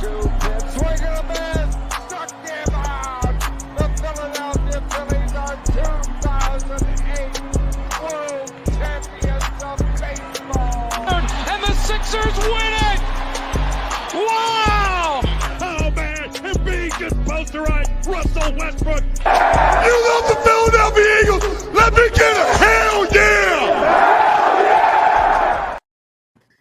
Swing and a miss. Struck him out. The Philadelphia Phillies are 2008 World Champions of baseball. And the Sixers win it! Wow! Oh man, Embiid just posterized Russell Westbrook. You love the Philadelphia Eagles. Let me get a hell yeah!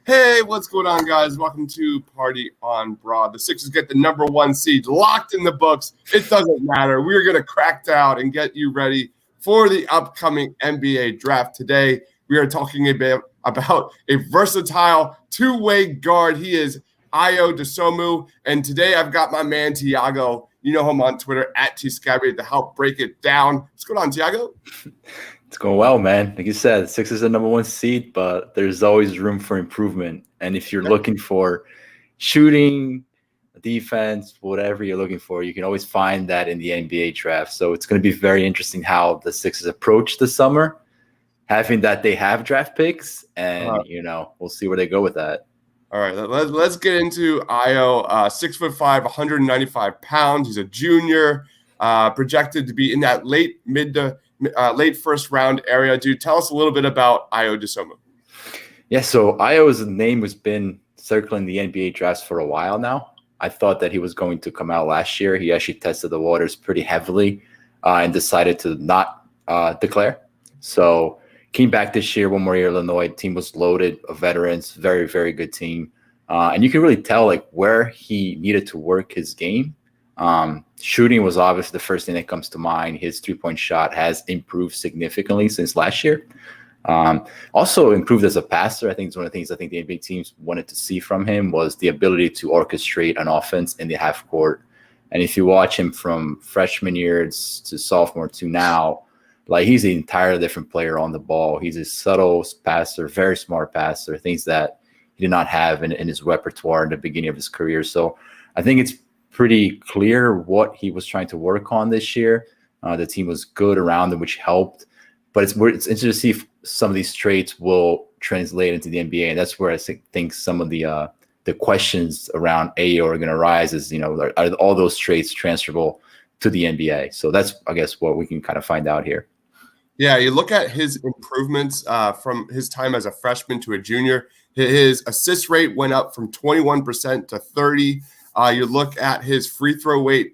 Hey, what's going on, guys? Welcome to Party on Broad. The Sixers get the number 1 seed locked in the books. It doesn't matter. We're going to crack down and get you ready for the upcoming NBA draft. Today, we are talking about a versatile two-way guard. He is Ayo Dosunmu. And today, I've got my man, Tiago. You know him on Twitter, @TScabby, to help break it down. What's going on, Tiago? It's going well, man. Like you said, Sixers are the number 1 seed, but there's always room for improvement. And if you're looking for shooting, defense, whatever you're looking for, you can always find that in the NBA draft. So it's going to be very interesting how the Sixers approach the summer, having that they have draft picks, and we'll see where they go with that. All right, let's get into Ayo. 6'5", 195 pounds. He's a junior, projected to be in that late first round area. Dude, tell us a little bit about Ayo Dosunmu. Yeah, so Ayo's name has been circling the NBA drafts for a while now. I thought that he was going to come out last year. He actually tested the waters pretty heavily and decided to not declare. So came back this year, one more year. Illinois team was loaded of veterans, very, very good team. And you can really tell like where he needed to work his game. Shooting was obviously the first thing that comes to mind. His 3-point shot has improved significantly since last year. Also improved as a passer. I think it's one of the things I think the NBA teams wanted to see from him was the ability to orchestrate an offense in the half court. And if you watch him from freshman years to sophomore to now, like he's an entirely different player on the ball. He's a subtle passer, very smart passer, things that he did not have in his repertoire in the beginning of his career. So I think it's pretty clear what he was trying to work on this year. The team was good around him, which helped. But it's interesting to see if some of these traits will translate into the NBA. And that's where I think some of the questions around Ayo are going to rise is, are all those traits transferable to the NBA? So that's, I guess, what we can kind of find out here. Yeah, you look at his improvements from his time as a freshman to a junior. His assist rate went up from 21% to 30%. You look at his free throw rate.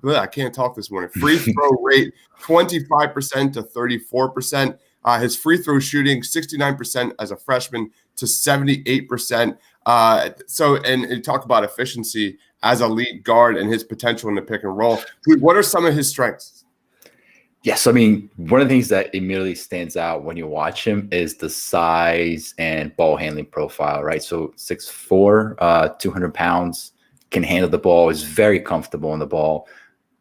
I can't talk this morning. Free throw rate 25% to 34%. His free throw shooting 69% as a freshman to 78%. And you talk about efficiency as a lead guard and his potential in the pick and roll. What are some of his strengths? Yes, I mean, one of the things that immediately stands out when you watch him is the size and ball handling profile, right? So 6'4", 200 pounds, can handle the ball, is very comfortable on the ball.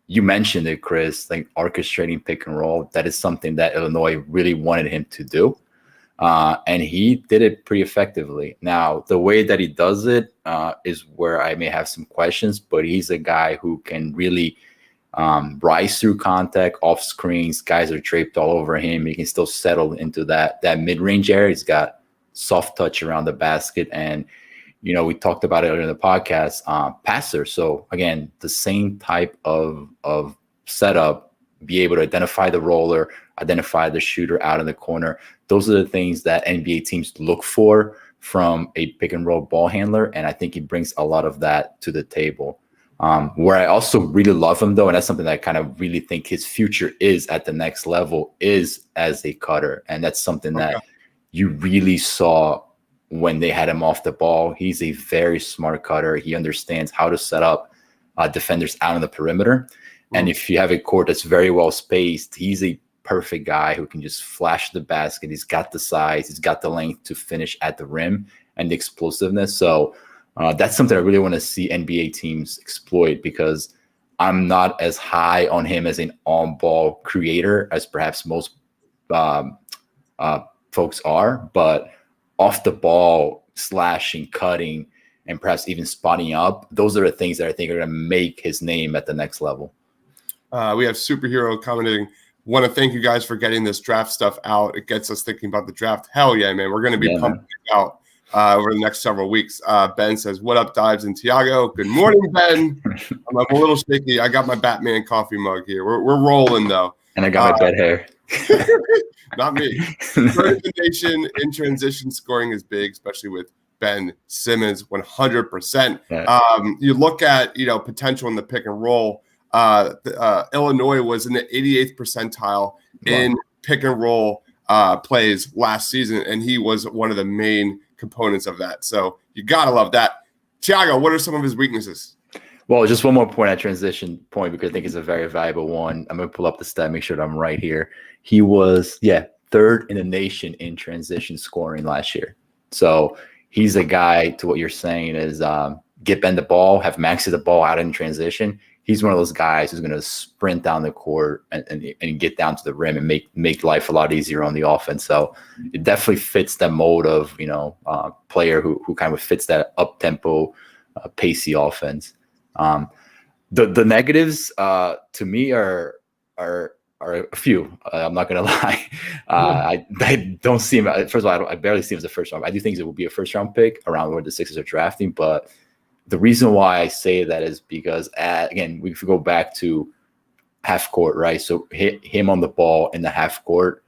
You mentioned it, Chris, like orchestrating pick and roll. That is something that Illinois really wanted him to do. And he did it pretty effectively. Now, the way that he does it is where I may have some questions, but he's a guy who can really rise through contact, off screens. Guys are draped all over him. He can still settle into that mid-range area. He's got soft touch around the basket. And, we talked about it earlier in the podcast, passer. So, again, the same type of setup, be able to identify the roller, identify the shooter out in the corner. Those are the things that NBA teams look for from a pick and roll ball handler. And I think he brings a lot of that to the table. Where I also really love him, though, and that's something that I kind of really think his future is at the next level, is as a cutter. And that's something that you really saw when they had him off the ball. He's a very smart cutter. He understands how to set up defenders out on the perimeter. And if you have a court that's very well spaced, he's a perfect guy who can just flash the basket. He's got the size, he's got the length to finish at the rim and the explosiveness. So that's something I really want to see NBA teams exploit, because I'm not as high on him as an on-ball creator as perhaps most folks are, but off the ball, slashing, cutting, and perhaps even spotting up, those are the things that I think are going to make his name at the next level. We have Superhero commenting, want to thank you guys for getting this draft stuff out. It gets us thinking about the draft. Hell yeah, man. We're going to be pumping it out over the next several weeks. Ben says, "What up, Dives and Tiago? Good morning, Ben. I'm a little shaky. I got my Batman coffee mug here. We're rolling though, and I got my bed hair. Not me. Third in the nation in transition scoring is big, especially with Ben Simmons, 100%. Yeah. You look at potential in the pick and roll. Illinois was in the 88th percentile in pick and roll plays last season, and he was one of the main components of that. So you gotta love that. Thiago, what are some of his weaknesses? Well, just one more point at transition point, because I think it's a very valuable one. I'm going to pull up the stat, make sure that I'm right here. He was, third in the nation in transition scoring last year. So he's a guy, to what you're saying, is get Ben the ball, have Maxi the ball out in transition. He's one of those guys who's going to sprint down the court and get down to the rim and make life a lot easier on the offense. So it definitely fits that mode of, player who kind of fits that up-tempo, pacey offense. The negatives to me are a few. I'm not gonna lie. I don't see him. First of all, I barely see him as a first round. I do think it will be a first round pick around where the Sixers are drafting. But the reason why I say that is because, again, we go back to half court, right? So hit him on the ball in the half court.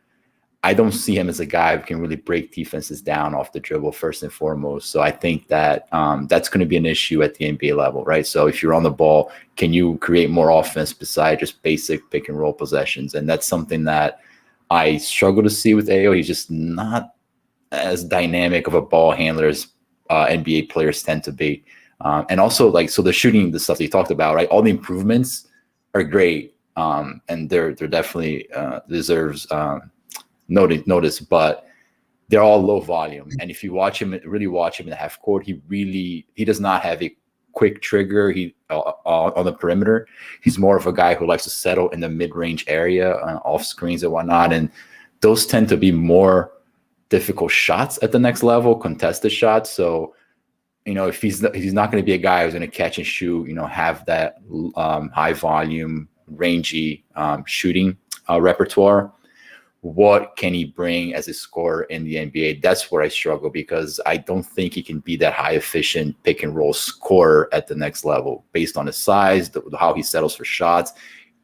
I don't see him as a guy who can really break defenses down off the dribble first and foremost. So I think that that's going to be an issue at the NBA level, right? So if you're on the ball, can you create more offense besides just basic pick and roll possessions? And that's something that I struggle to see with Ayo. He's just not as dynamic of a ball handler as NBA players tend to be. And also, so the shooting, the stuff that you talked about, right? All the improvements are great, and they're definitely deserves notice, but they're all low volume. And if you really watch him in the half court, he does not have a quick trigger. He on the perimeter, he's more of a guy who likes to settle in the mid-range area, off screens and whatnot. And those tend to be more difficult shots at the next level, contested shots. So, if he's not going to be a guy who's going to catch and shoot, have that high volume, rangy shooting repertoire. What can he bring as a scorer in the NBA? That's where I struggle, because I don't think he can be that high efficient pick and roll scorer at the next level based on his size, how he settles for shots.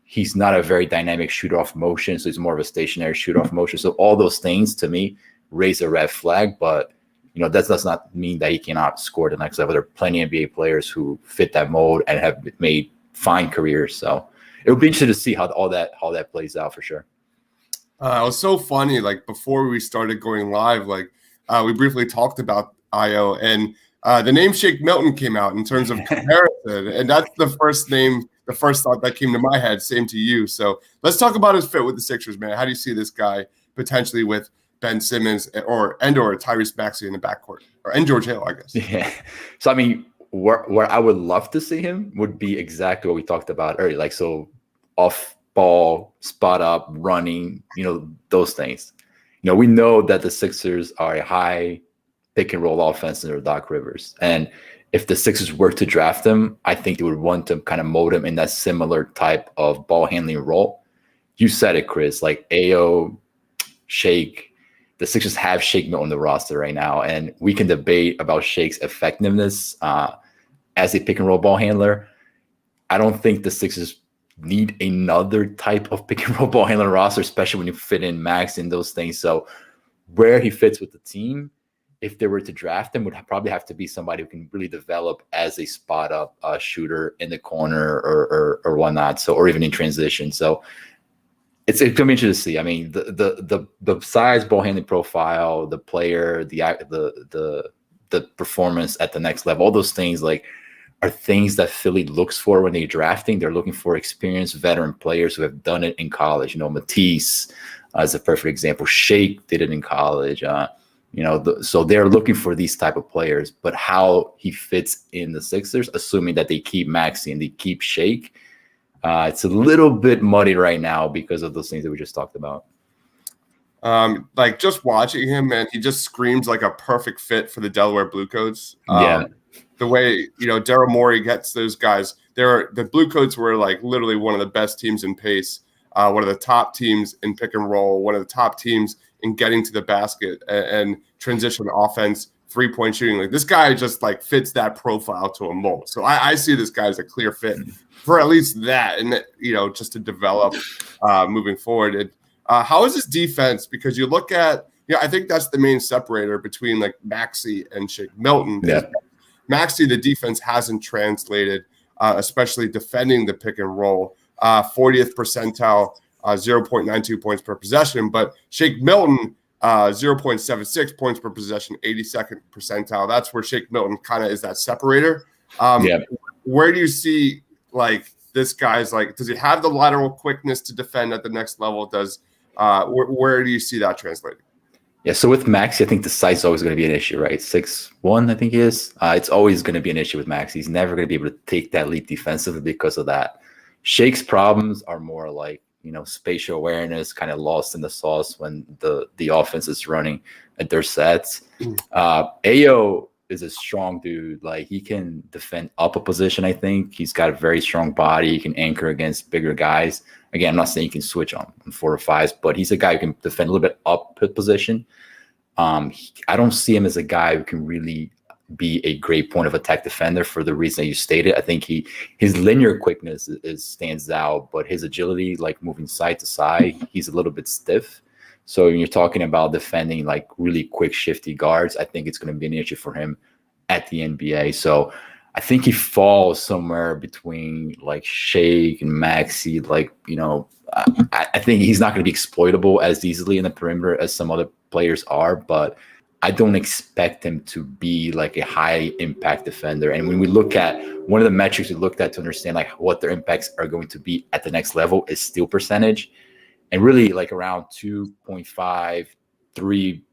He's not a very dynamic shoot off motion, so he's more of a stationary shoot off motion. So all those things to me raise a red flag, but that does not mean that he cannot score at the next level. There are plenty of NBA players who fit that mold and have made fine careers. So it would be interesting to see how that plays out for sure. It was so funny. Like before we started going live, we briefly talked about Ayo, and the name Shake Milton came out in terms of comparison, and that's the first thought that came to my head. Same to you. So let's talk about his fit with the Sixers, man. How do you see this guy potentially with Ben Simmons or Tyrese Maxey in the backcourt, and George Hill, I guess? Yeah. So I mean, where I would love to see him would be exactly what we talked about earlier, so off ball, spot up, running, those things. We know that the Sixers are a high pick and roll offense under Doc Rivers. And if the Sixers were to draft him, I think they would want to kind of mold him in that similar type of ball handling role. You said it, Chris, like Ayo, Shake. The Sixers have Shake Milton on the roster right now, and we can debate about Shake's effectiveness as a pick and roll ball handler. I don't think the Sixers need another type of pick and roll ball handler roster, especially when you fit in Max and those things. So where he fits with the team, if they were to draft him, would probably have to be somebody who can really develop as a spot up shooter in the corner or whatnot. So, or even in transition. So it's going to be interesting to see. I mean, the size, ball handling profile, the player, the performance at the next level, all those things are things that Philly looks for when they're drafting. They're looking for experienced veteran players who have done it in college. Matisse is a perfect example. Shake did it in college. So they're looking for these type of players. But how he fits in the Sixers, assuming that they keep Maxey and they keep Shake, it's a little bit muddy right now because of those things that we just talked about. Just watching him, man, he just screams like a perfect fit for the Delaware Bluecoats. The way, Daryl Morey gets those guys. The Bluecoats were literally one of the best teams in pace, one of the top teams in pick and roll, one of the top teams in getting to the basket and transition offense 3-point shooting. Like this guy just like fits that profile to a mold. So I see this guy as a clear fit for at least that, and just to develop moving forward. And how is his defense? Because you look at, I think that's the main separator between like Maxey and Shake Milton. Yeah. Maxey, the defense hasn't translated, especially defending the pick and roll. 40th percentile, 0.92 points per possession. But Shake Milton, 0.76 points per possession, 82nd percentile. That's where Shake Milton kind of is that separator. Where do you see like this guy's like? Does he have the lateral quickness to defend at the next level? Where do you see that translating? Yeah, so with Maxey, I think the size is always going to be an issue, right? 6'1", I think he is. It's always going to be an issue with Maxey. He's never going to be able to take that leap defensively because of that. Shake's problems are more like, spatial awareness, kind of lost in the sauce when the offense is running at their sets. Ayo is a strong dude. Like he can defend up a position. I think he's got a very strong body. He can anchor against bigger guys. Again, I'm not saying he can switch on 4 or 5s, but he's a guy who can defend a little bit up position. I don't see him as a guy who can really be a great point of attack defender for the reason you stated. I think his linear quickness stands out, but his agility, like moving side to side, he's a little bit stiff. So when you're talking about defending like really quick, shifty guards, I think it's going to be an issue for him at the NBA. So I think he falls somewhere between like Shake and Maxey. Like, I think he's not going to be exploitable as easily in the perimeter as some other players are, but I don't expect him to be like a high impact defender. And when we look at one of the metrics we looked at to understand like what their impacts are going to be at the next level is steal percentage. And really like around 2.5, 3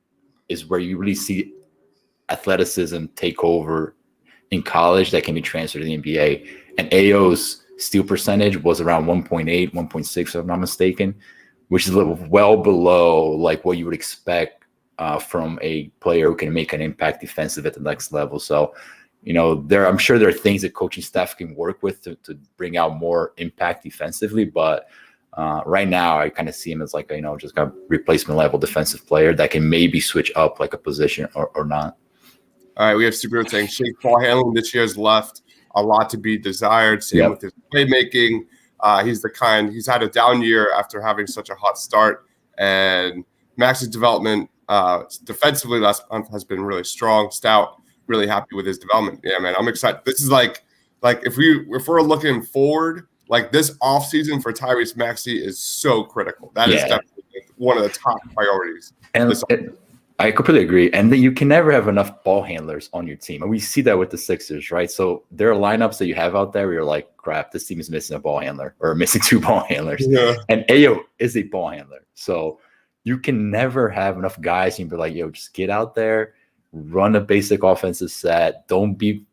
is where you really see athleticism take over in college that can be transferred to the NBA. And Ayo's steal percentage was around 1.8, 1.6, if I'm not mistaken, which is a little well below like what you would expect from a player who can make an impact defensive at the next level. So, I'm sure there are things that coaching staff can work with to bring out more impact defensively. But right now, I kind of see him as like, just a replacement level defensive player that can maybe switch up like a position or not. All right, we have Superhero saying Shake ball handling this year has left a lot to be desired. Same with his playmaking. He's had a down year after having such a hot start. And Max's development defensively last month has been really strong, stout, really happy with his development. Yeah, man, I'm excited. This is like if we're looking forward, like this offseason for Tyrese Maxey is so critical. That is definitely one of the top priorities. And I completely agree. And you can never have enough ball handlers on your team. And we see that with the Sixers, right? So there are lineups that you have out there where you're like, crap, this team is missing a ball handler or missing 2 ball handlers. Yeah. And Ayo is a ball handler. So you can never have enough guys and be like, just get out there, run a basic offensive set. Don't be,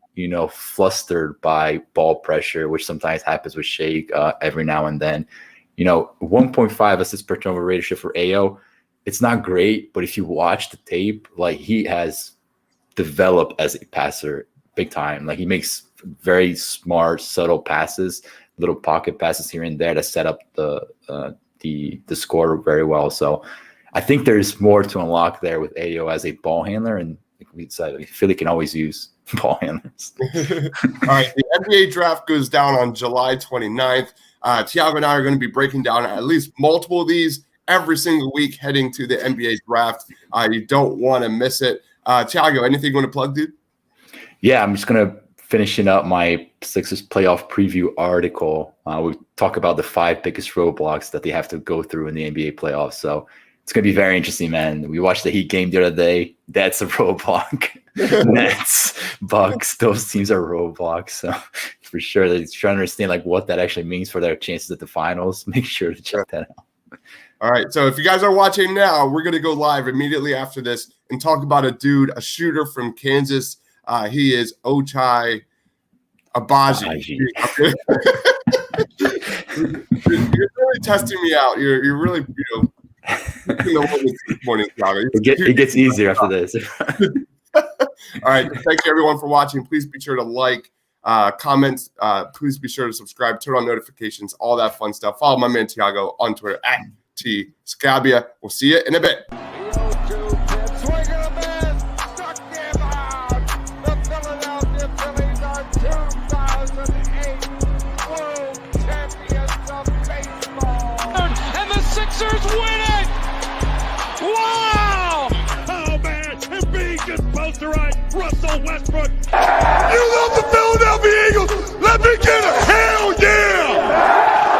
flustered by ball pressure, which sometimes happens with Shake every now and then. 1.5 assists per turnover ratio for Ayo. It's not great, but if you watch the tape, like he has developed as a passer big time. Like he makes very smart, subtle passes, little pocket passes here and there that set up the score very well. So I think there's more to unlock there with Ayo as a ball handler, and like we said, Philly can always use ball handlers. All right, the NBA draft goes down on July 29th. Tiago and I are going to be breaking down at least multiple of these every single week heading to the NBA draft. You don't want to miss it. Tiago, anything you want to plug, dude? Yeah, I'm just going to finishing up my Sixers playoff preview article. We talk about the 5 biggest roadblocks that they have to go through in the NBA playoffs. So it's going to be very interesting, man. We watched the Heat game the other day. That's a roadblock. Nets, Bucks, those teams are roadblocks. So for sure, they're trying to understand like what that actually means for their chances at the finals. Make sure to check that out. All right, so if you guys are watching now, we're going to go live immediately after this and talk about a shooter from Kansas. He is Ochai Agbaji. You're really testing me out. You're really, morning, it gets easier after this. All right, thank you everyone for watching. Please be sure to like, comment. Please be sure to subscribe, turn on notifications, all that fun stuff. Follow my man Tiago on Twitter at @Scabia. We'll see you in a bit. Sixers win it! Wow! Oh man, Embiid just posterized Russell Westbrook.